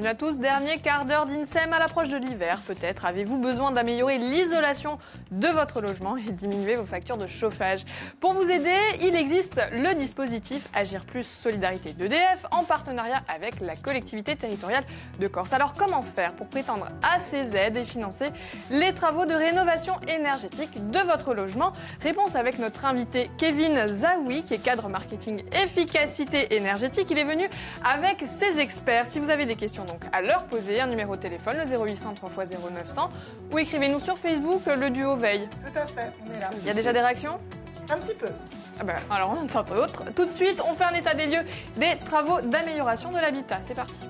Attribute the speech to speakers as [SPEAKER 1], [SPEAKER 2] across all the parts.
[SPEAKER 1] bienvenue à tous. Dernier quart d'heure d'INSEM à l'approche de l'hiver. Peut-être avez-vous besoin d'améliorer l'isolation de votre logement et diminuer vos factures de chauffage. Pour vous aider, il existe le dispositif Agir Plus Solidarité d'EDF en partenariat avec la collectivité territoriale de Corse. Alors comment faire pour prétendre à ces aides et financer les travaux de rénovation énergétique de votre logement? Réponse avec notre invité Kevin Zaoui, qui est cadre marketing efficacité énergétique. Il est venu avec ses experts. Si vous avez des questions donc à leur poser, un numéro de téléphone, le 0800 3x 0900, ou écrivez-nous sur Facebook, le duo Veille.
[SPEAKER 2] Tout à fait, on est là.
[SPEAKER 1] Il y a déjà des réactions?
[SPEAKER 2] Un petit peu.
[SPEAKER 1] Ah ben, alors on en entend d'autres. Tout de suite, on fait un état des lieux des travaux d'amélioration de l'habitat. C'est parti.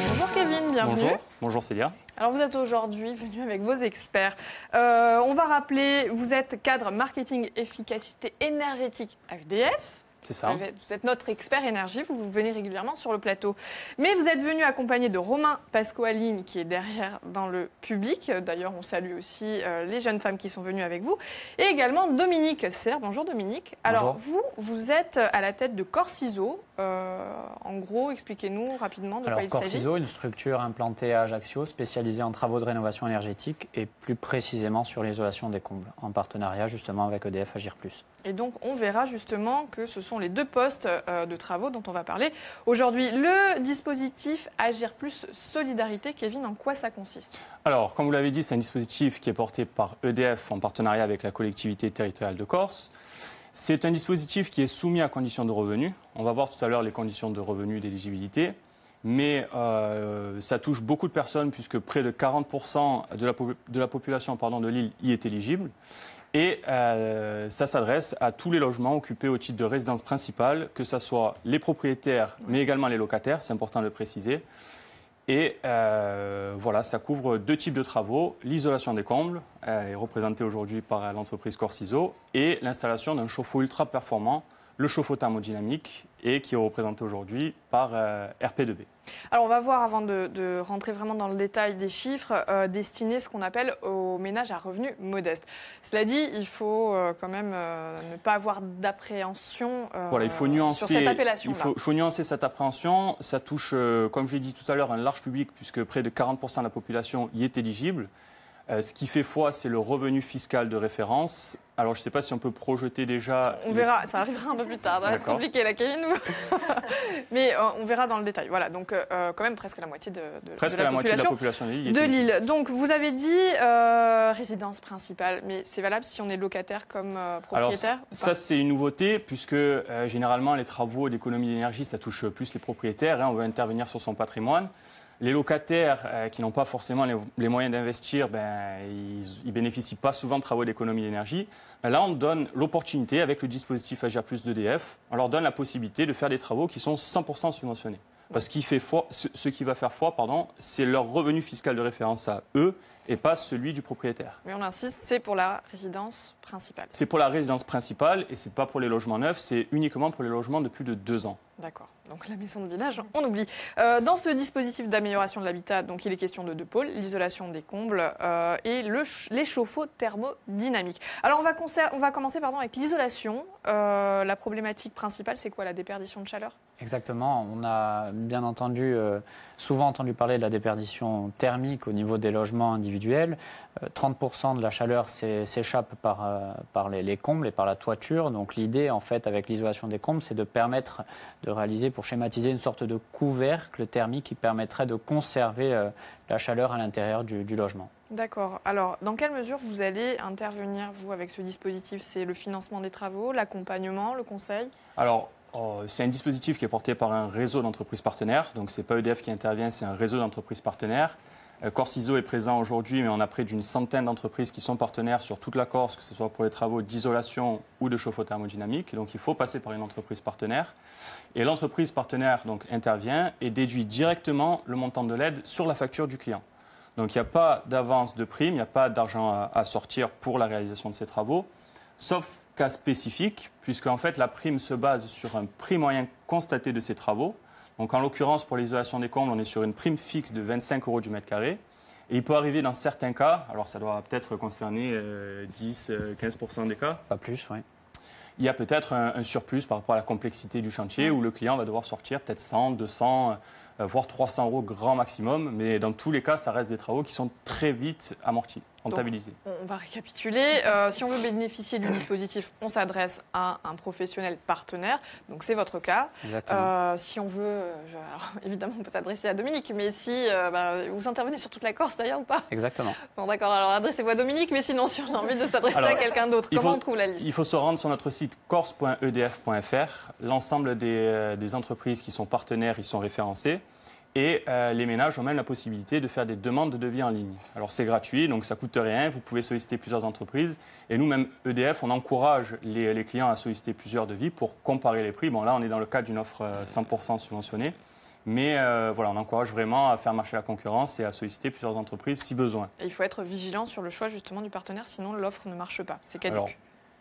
[SPEAKER 1] Bonjour Kevin, bienvenue.
[SPEAKER 3] Bonjour, bonjour Célia.
[SPEAKER 1] Alors vous êtes aujourd'hui venu avec vos experts. On va rappeler, vous êtes cadre marketing efficacité énergétique à EDF.
[SPEAKER 3] C'est ça.
[SPEAKER 1] Vous êtes notre expert énergie, vous venez régulièrement sur le plateau. Mais vous êtes venu accompagné de Romain Pasqualine qui est derrière dans le public. D'ailleurs, on salue aussi les jeunes femmes qui sont venues avec vous. Et également Dominique Serre. Bonjour Dominique. Alors vous êtes à la tête de Corsiso. En gros, expliquez-nous rapidement de quoi il s'agit.
[SPEAKER 4] Corsiso, une structure implantée à Ajaccio, spécialisée en travaux de rénovation énergétique et plus précisément sur l'isolation des combles, en partenariat justement avec EDF Agir Plus.
[SPEAKER 1] Et donc, on verra justement que ce sont les deux postes de travaux dont on va parler aujourd'hui. Le dispositif Agir Plus Solidarité, Kevin, en quoi ça consiste?
[SPEAKER 3] Alors, comme vous l'avez dit, c'est un dispositif qui est porté par EDF en partenariat avec la collectivité territoriale de Corse. C'est un dispositif qui est soumis à conditions de revenus. On va voir tout à l'heure les conditions de revenus d'éligibilité. Mais ça touche beaucoup de personnes puisque près de 40% de la population de l'île y est éligible. Et ça s'adresse à tous les logements occupés au titre de résidence principale, que ce soit les propriétaires, mais également les locataires, c'est important de le préciser. Et voilà, ça couvre deux types de travaux. L'isolation des combles, est représentée aujourd'hui par l'entreprise Corsiso, et l'installation d'un chauffe-eau ultra performant, le chauffe-eau thermodynamique, et qui est représenté aujourd'hui par RP2B.
[SPEAKER 1] Alors on va voir, avant de rentrer vraiment dans le détail des chiffres, destinés ce qu'on appelle aux ménages à revenus modestes. Cela dit, il faut quand même ne pas avoir d'appréhension
[SPEAKER 3] voilà, il faut nuancer,
[SPEAKER 1] sur cette appellation.
[SPEAKER 3] Il faut nuancer cette appréhension. Ça touche, comme je l'ai dit tout à l'heure, un large public, puisque près de 40% de la population y est éligible. Ce qui fait foi, c'est le revenu fiscal de référence. Alors, je ne sais pas si on peut projeter déjà...
[SPEAKER 1] On verra, ça arrivera un peu plus tard. Ça va être compliqué, la Kevin. Mais on verra dans le détail. Voilà, donc quand même presque la moitié de la population de l'île. Donc, vous avez dit résidence principale, mais c'est valable si on est locataire comme propriétaire?
[SPEAKER 3] Alors, ça, c'est une nouveauté, puisque généralement, les travaux d'économie d'énergie, ça touche plus les propriétaires. On veut intervenir sur son patrimoine. Les locataires qui n'ont pas forcément les moyens d'investir, ils ne bénéficient pas souvent de travaux d'économie d'énergie. Là, on donne l'opportunité, avec le dispositif Agir Plus d'EDF, on leur donne la possibilité de faire des travaux qui sont 100% subventionnés. Parce ce qui va faire foi, c'est leur revenu fiscal de référence à eux et pas celui du propriétaire.
[SPEAKER 1] Mais on insiste, c'est pour la résidence principale.
[SPEAKER 3] C'est pour la résidence principale et ce n'est pas pour les logements neufs, c'est uniquement pour les logements de plus de 2 ans.
[SPEAKER 1] D'accord. Donc la maison de village, on oublie. Dans ce dispositif d'amélioration de l'habitat, donc il est question de deux pôles, l'isolation des combles et les chauffe-eau thermodynamiques. Alors on va commencer avec l'isolation. La problématique principale, c'est quoi? La déperdition de chaleur?
[SPEAKER 4] Exactement. On a bien entendu, souvent entendu parler de la déperdition thermique au niveau des logements individuels. 30% de la chaleur s'échappe par les combles et par la toiture. Donc l'idée, en fait, avec l'isolation des combles, c'est de permettre de réaliser, pour schématiser, une sorte de couvercle thermique qui permettrait de conserver la chaleur à l'intérieur du logement.
[SPEAKER 1] D'accord. Alors, dans quelle mesure vous allez intervenir, vous, avec ce dispositif? C'est le financement des travaux, l'accompagnement, le conseil?
[SPEAKER 3] Alors, c'est un dispositif qui est porté par un réseau d'entreprises partenaires. Donc, ce n'est pas EDF qui intervient, c'est un réseau d'entreprises partenaires. Corsiso est présent aujourd'hui, mais on a près d'une centaine d'entreprises qui sont partenaires sur toute la Corse, que ce soit pour les travaux d'isolation ou de chauffe-eau thermodynamique. Donc, il faut passer par une entreprise partenaire. Et l'entreprise partenaire donc, intervient et déduit directement le montant de l'aide sur la facture du client. Donc, il n'y a pas d'avance de prime, il n'y a pas d'argent à sortir pour la réalisation de ces travaux, sauf cas spécifique, puisque en fait, la prime se base sur un prix moyen constaté de ces travaux. Donc, en l'occurrence, pour l'isolation des combles, on est sur une prime fixe de 25 € du mètre carré. Et il peut arriver dans certains cas, alors ça doit peut-être concerner 10-15% des cas.
[SPEAKER 4] Pas plus, oui.
[SPEAKER 3] il y a peut-être un surplus par rapport à la complexité du chantier où le client va devoir sortir peut-être 100, 200, voire 300 euros grand maximum. Mais dans tous les cas, ça reste des travaux qui sont très vite amortis, rentabilisés.
[SPEAKER 1] Donc, on va récapituler. Si on veut bénéficier du dispositif, on s'adresse à un professionnel partenaire. Donc c'est votre cas. Si on veut, alors, évidemment, on peut s'adresser à Dominique, mais si vous intervenez sur toute la Corse d'ailleurs ou pas?
[SPEAKER 4] Exactement.
[SPEAKER 1] Bon, d'accord, alors adressez-vous à Dominique, mais sinon, si on a envie de s'adresser à quelqu'un d'autre, comment on trouve la liste?
[SPEAKER 3] Il faut se rendre sur notre site corse.edf.fr. L'ensemble des entreprises qui sont partenaires y sont référencées. Et les ménages ont même la possibilité de faire des demandes de devis en ligne. Alors c'est gratuit, donc ça ne coûte rien. Vous pouvez solliciter plusieurs entreprises. Et nous, même EDF, on encourage les clients à solliciter plusieurs devis pour comparer les prix. Bon, là, on est dans le cadre d'une offre 100% subventionnée. Mais voilà, on encourage vraiment à faire marcher la concurrence et à solliciter plusieurs entreprises si besoin.
[SPEAKER 1] Et il faut être vigilant sur le choix justement du partenaire, sinon l'offre ne marche pas. C'est caduque.
[SPEAKER 3] Alors,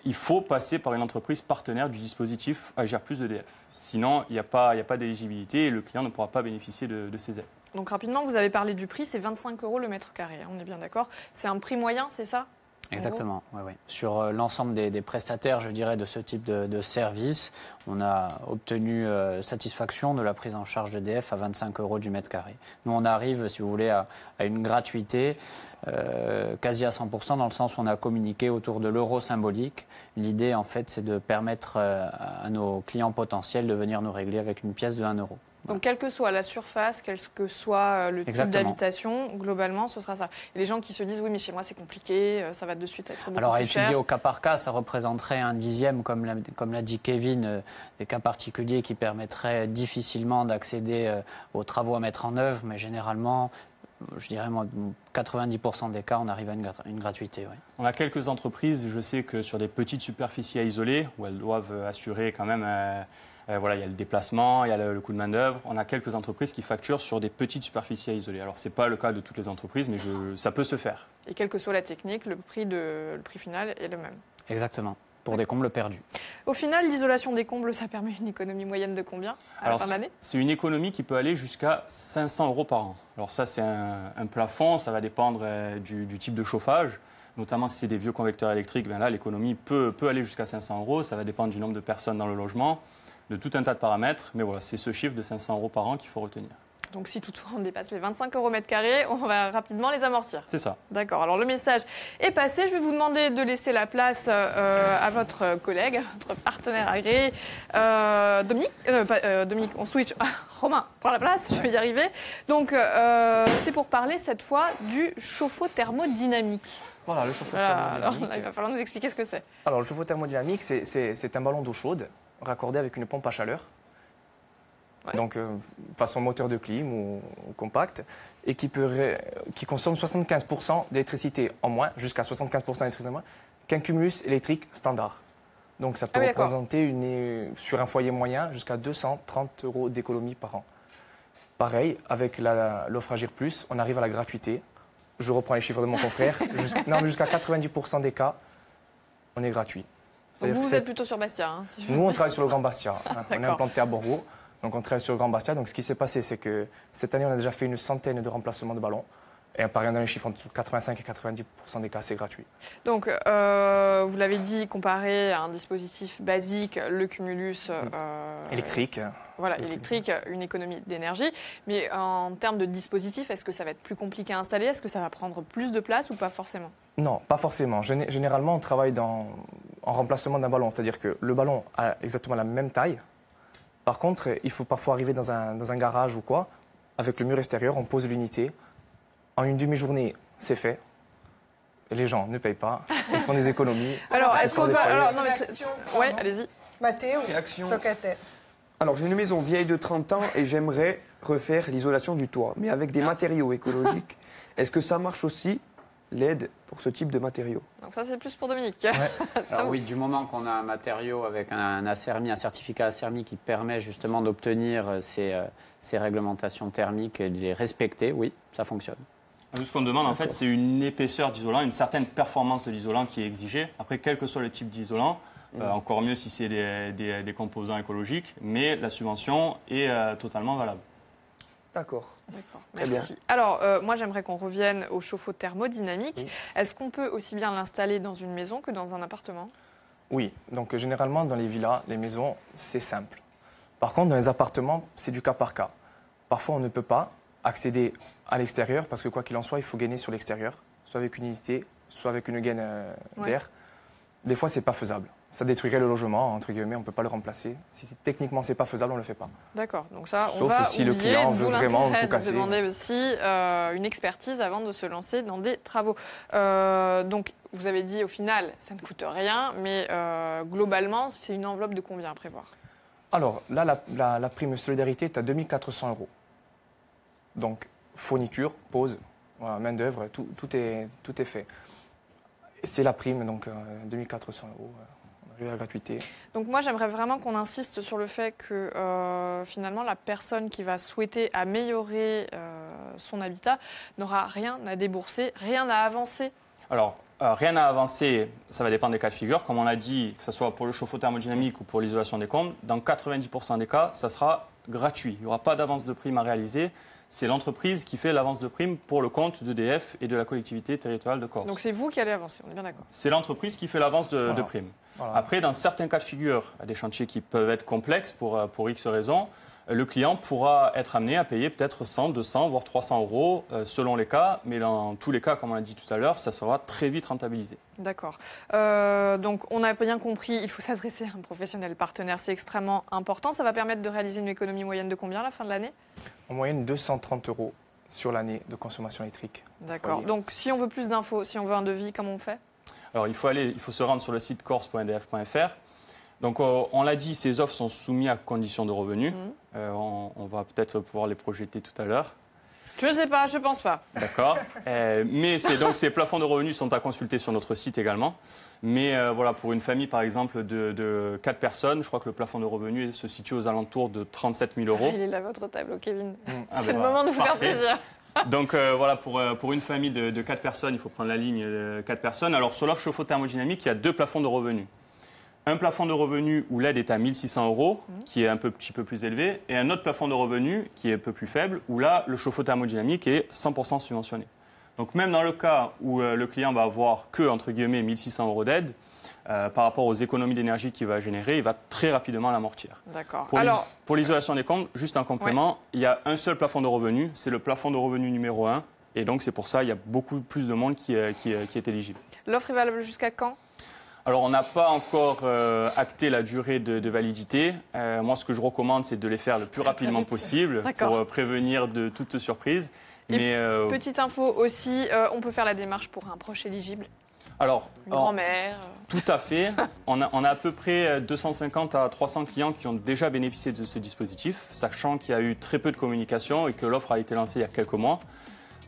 [SPEAKER 3] il faut passer par une entreprise partenaire du dispositif Agir Plus EDF. Sinon, il n'y a pas d'éligibilité et le client ne pourra pas bénéficier de ces aides.
[SPEAKER 1] Donc rapidement, vous avez parlé du prix, c'est 25 € le mètre carré, on est bien d'accord. C'est un prix moyen, c'est ça?
[SPEAKER 4] Exactement, oui, oui. Sur l'ensemble des prestataires, je dirais, de ce type de service, on a obtenu satisfaction de la prise en charge d'EDF à 25 € du mètre carré. Nous, on arrive, si vous voulez, à une gratuité quasi à 100%, dans le sens où on a communiqué autour de l'euro symbolique. L'idée, en fait, c'est de permettre à nos clients potentiels de venir nous régler avec une pièce de 1 €.
[SPEAKER 1] Donc, quelle que soit la surface, quel que soit le type d'habitation, globalement, ce sera ça. Et les gens qui se disent, oui, mais chez moi, c'est compliqué, ça va de suite être beaucoup
[SPEAKER 4] Alors, à
[SPEAKER 1] plus cher.
[SPEAKER 4] étudier au cas par cas, ça représenterait un dixième, comme l'a dit Kevin, des cas particuliers qui permettraient difficilement d'accéder aux travaux à mettre en œuvre, mais généralement, je dirais, moi, 90% des cas, on arrive à une gratuité. Oui.
[SPEAKER 3] On a quelques entreprises, je sais que sur des petites superficies à isoler, où elles doivent assurer quand même... voilà, il y a le déplacement, il y a le coût de main-d'œuvre. On a quelques entreprises qui facturent sur des petites superficies à isoler. Alors, ce n'est pas le cas de toutes les entreprises, mais ça peut se faire.
[SPEAKER 1] Et quelle que soit la technique, le prix final est le même.
[SPEAKER 4] Exactement, pour des combles perdus.
[SPEAKER 1] Au final, l'isolation des combles, ça permet une économie moyenne de combien à la fin de l'année?
[SPEAKER 3] C'est une économie qui peut aller jusqu'à 500 € par an. Alors ça, c'est un plafond, ça va dépendre du type de chauffage. Notamment si c'est des vieux convecteurs électriques, ben là, l'économie peut aller jusqu'à 500 €. Ça va dépendre du nombre de personnes dans le logement, de tout un tas de paramètres. Mais voilà, c'est ce chiffre de 500 € par an qu'il faut retenir.
[SPEAKER 1] Donc si toutefois on dépasse les 25 € mètre carré, on va rapidement les amortir.
[SPEAKER 3] C'est ça.
[SPEAKER 1] D'accord, alors le message est passé. Je vais vous demander de laisser la place à votre collègue, votre partenaire agréé, Dominique, on switch. Romain, prends la place, je vais y arriver. Donc c'est pour parler cette fois du chauffe-eau thermodynamique.
[SPEAKER 5] Voilà, le chauffe-eau
[SPEAKER 1] Alors
[SPEAKER 5] thermodynamique.
[SPEAKER 1] là, il va falloir nous expliquer ce que c'est.
[SPEAKER 5] Alors, le chauffe-eau thermodynamique, c'est un ballon d'eau chaude raccordé avec une pompe à chaleur.
[SPEAKER 1] Ouais.
[SPEAKER 5] Donc, façon moteur de clim ou compact, et qui consomme 75% d'électricité en moins, jusqu'à 75% d'électricité en moins, qu'un cumulus électrique standard. Donc, ça peut représenter, sur un foyer moyen, jusqu'à 230 € d'économie par an. Pareil, avec l'offre Agir Plus, on arrive à la gratuité. Je reprends les chiffres de mon confrère. Jusqu'à 90% des cas, on est gratuit.
[SPEAKER 1] Donc vous êtes plutôt sur Bastia, hein, si
[SPEAKER 5] Nous, on travaille sur le Grand Bastia. On est implanté à Borgo. Donc, on travaille sur le Grand Bastia. Donc, ce qui s'est passé, c'est que cette année, on a déjà fait une centaine de remplacements de ballons. Et pareil, dans les chiffres, entre 85 et 90% des cas, c'est gratuit.
[SPEAKER 1] Donc, vous l'avez dit, comparé à un dispositif basique, le cumulus...
[SPEAKER 5] électrique.
[SPEAKER 1] Voilà, électrique, une économie d'énergie. Mais en termes de dispositif, est-ce que ça va être plus compliqué à installer? Est-ce que ça va prendre plus de place ou pas forcément?
[SPEAKER 5] Non, pas forcément. Généralement, on travaille en remplacement d'un ballon. C'est-à-dire que le ballon a exactement la même taille. Par contre, il faut parfois arriver dans un garage ou quoi. Avec le mur extérieur, on pose l'unité. En une demi-journée, c'est fait. Et les gens ne payent pas. Ils font des économies.
[SPEAKER 1] Alors, est-ce qu'on peut... Alors, non,
[SPEAKER 2] mais
[SPEAKER 1] ouais, allez-y.
[SPEAKER 2] Mathéo,
[SPEAKER 6] Réaction.
[SPEAKER 2] Tocatet.
[SPEAKER 6] Alors, j'ai une maison vieille de 30 ans et j'aimerais refaire l'isolation du toit, mais avec des matériaux écologiques. Est-ce que ça marche aussi, l'aide pour ce type de matériaux?
[SPEAKER 1] Donc ça, c'est plus pour Dominique.
[SPEAKER 4] Ouais. Alors oui, du moment qu'on a un matériau avec un ACERMI, un certificat ACERMI qui permet justement d'obtenir ces réglementations thermiques et de les respecter, oui, ça fonctionne.
[SPEAKER 3] Nous, ce qu'on demande, en fait, c'est une épaisseur d'isolant, une certaine performance de l'isolant qui est exigée. Après, quel que soit le type d'isolant, encore mieux si c'est des composants écologiques, mais la subvention est totalement valable.
[SPEAKER 6] D'accord.
[SPEAKER 1] Très merci. Bien. Alors, moi, j'aimerais qu'on revienne au chauffe-eau thermodynamique. Oui. Est-ce qu'on peut aussi bien l'installer dans une maison que dans un appartement?
[SPEAKER 5] Oui, donc généralement dans les villas, les maisons, c'est simple. Par contre, dans les appartements, c'est du cas par cas. Parfois, on ne peut pas accéder à l'extérieur parce que quoi qu'il en soit, il faut gainer sur l'extérieur, soit avec une unité, soit avec une gaine d'air. Des fois, c'est pas faisable. Ça détruirait le logement, entre guillemets, on ne peut pas le remplacer. Si techniquement, c'est pas faisable, on ne le fait pas.
[SPEAKER 1] D'accord, donc ça, on
[SPEAKER 5] Sauf
[SPEAKER 1] va
[SPEAKER 5] si le
[SPEAKER 1] oublier,
[SPEAKER 5] client veut
[SPEAKER 1] d'où
[SPEAKER 5] vraiment
[SPEAKER 1] l'intérêt
[SPEAKER 5] tout
[SPEAKER 1] de
[SPEAKER 5] casser.
[SPEAKER 1] demander aussi une expertise avant de se lancer dans des travaux. Donc, vous avez dit, au final, ça ne coûte rien, mais globalement, c'est une enveloppe de combien à prévoir?
[SPEAKER 5] Alors, là, la prime solidarité est à 2 400 €. Donc, fourniture, pause, voilà, main-d'œuvre, tout est fait. C'est la prime, donc 2 400 €, on arrive à la gratuité.
[SPEAKER 1] Donc moi, j'aimerais vraiment qu'on insiste sur le fait que finalement, la personne qui va souhaiter améliorer son habitat n'aura rien à débourser, rien à avancer.
[SPEAKER 3] Alors, rien à avancer, ça va dépendre des cas de figure. Comme on l'a dit, que ce soit pour le chauffe-eau thermodynamique ou pour l'isolation des combles, dans 90% des cas, ça sera gratuit. Il n'y aura pas d'avance de prime à réaliser. C'est l'entreprise qui fait l'avance de prime pour le compte d'EDF et de la collectivité territoriale de Corse.
[SPEAKER 1] Donc c'est vous qui allez avancer, on est bien d'accord.
[SPEAKER 3] C'est l'entreprise qui fait l'avance de
[SPEAKER 5] Voilà.
[SPEAKER 3] prime.
[SPEAKER 5] Voilà.
[SPEAKER 3] Après, dans certains cas de figure, des chantiers qui peuvent être complexes pour X raisons, le client pourra être amené à payer peut-être 100, 200, voire 300 € selon les cas. Mais dans tous les cas, comme on l'a dit tout à l'heure, ça sera très vite rentabilisé.
[SPEAKER 1] D'accord. Donc on a bien compris, il faut s'adresser à un professionnel partenaire, c'est extrêmement important. Ça va permettre de réaliser une économie moyenne de combien à la fin de l'année?
[SPEAKER 5] En moyenne, 230 € sur l'année de consommation électrique.
[SPEAKER 1] D'accord.
[SPEAKER 5] Foyer.
[SPEAKER 1] Donc si on veut plus d'infos, si on veut un devis, comment on fait?
[SPEAKER 3] Alors, il faut se rendre sur le site corse.edf.fr. Donc, on l'a dit, ces offres sont soumises à conditions de revenus. On va peut-être pouvoir les projeter tout à l'heure.
[SPEAKER 1] Je ne sais pas, je pense pas.
[SPEAKER 3] D'accord. Mais ces plafonds de revenus sont à consulter sur notre site également. Mais voilà, pour une famille, par exemple, de 4 personnes, je crois que le plafond de revenus se situe aux alentours de 37 000 €.
[SPEAKER 1] Il est là votre tableau, Kevin.
[SPEAKER 3] Ah,
[SPEAKER 1] C'est
[SPEAKER 3] ben
[SPEAKER 1] le
[SPEAKER 3] voilà.
[SPEAKER 1] moment de vous faire
[SPEAKER 3] Parfait.
[SPEAKER 1] plaisir.
[SPEAKER 3] Donc voilà, pour une famille de 4 personnes, il faut prendre la ligne de 4 personnes. Alors sur l'offre chauffe-eau thermodynamique, il y a 2 plafonds de revenus. Un plafond de revenus où l'aide est à 1 600 €, qui est un petit peu plus élevé, et un autre plafond de revenus qui est un peu plus faible, où là, le chauffe-eau thermodynamique est 100% subventionné. Donc même dans le cas où le client va avoir que, entre guillemets, 1 600 € d'aide, par rapport aux économies d'énergie qu'il va générer, il va très rapidement l'amortir.
[SPEAKER 1] D'accord.
[SPEAKER 3] Pour l'isolation des combles, juste un complément, il y a un seul plafond de revenus, c'est le plafond de revenus numéro 1, et donc c'est pour ça qu'il y a beaucoup plus de monde qui est éligible.
[SPEAKER 1] L'offre est valable jusqu'à quand?
[SPEAKER 3] Alors, on n'a pas encore acté la durée de validité. Moi, ce que je recommande, c'est de les faire le plus rapidement possible pour prévenir de toute surprise.
[SPEAKER 1] Et petite info aussi, on peut faire la démarche pour un proche éligible?
[SPEAKER 3] Alors,
[SPEAKER 1] Une grand-mère?
[SPEAKER 3] Tout à fait. On a à peu près 250 à 300 clients qui ont déjà bénéficié de ce dispositif, sachant qu'il y a eu très peu de communication et que l'offre a été lancée il y a quelques mois.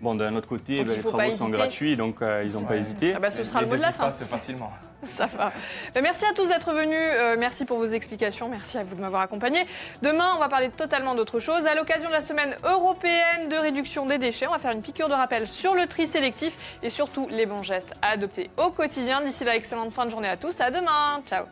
[SPEAKER 3] Bon, d'un autre côté, les travaux sont gratuits, donc ils n'ont pas hésité.
[SPEAKER 1] Ah bah, ce sera le mot de la fin.
[SPEAKER 5] C'est facilement.
[SPEAKER 1] Ça va. Merci à tous d'être venus. Merci pour vos explications. Merci à vous de m'avoir accompagné. Demain, on va parler totalement d'autre chose. À l'occasion de la semaine européenne de réduction des déchets, on va faire une piqûre de rappel sur le tri sélectif et surtout les bons gestes à adopter au quotidien. D'ici là, excellente fin de journée à tous. À demain. Ciao.